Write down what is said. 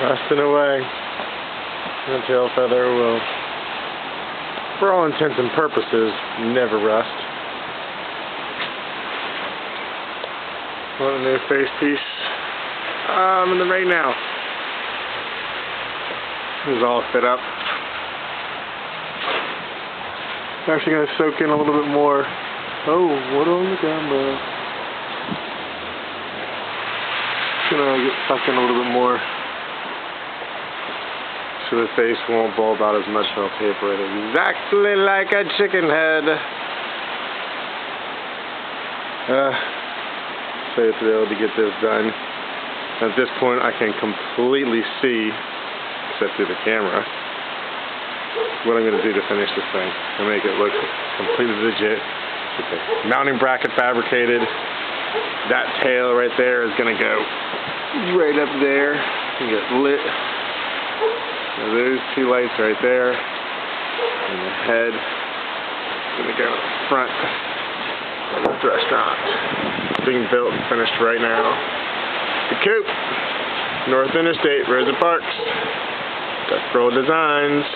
rusting away. The tail feather will, for all intents and purposes, never rust. Want a new face piece? I'm in the right now. This is all fit up. I'm actually going to soak in a little bit more. Oh, what on the camera? Gonna get sucked in a little bit more so the face won't bulb out as much, and I'll taper it exactly like a chicken head. Excited to be able to get this done. At this point I can completely see, except through the camera, what I'm going to do to finish this thing and make it look completely legit. Okay. Mounting bracket fabricated. That tail right there is going to go right up there and get lit. Now those two lights right there, and the head is going to go in the front of this restaurant. Being built and finished right now. The coop, North Interstate, Rosa Parks. Duck Roll Designs.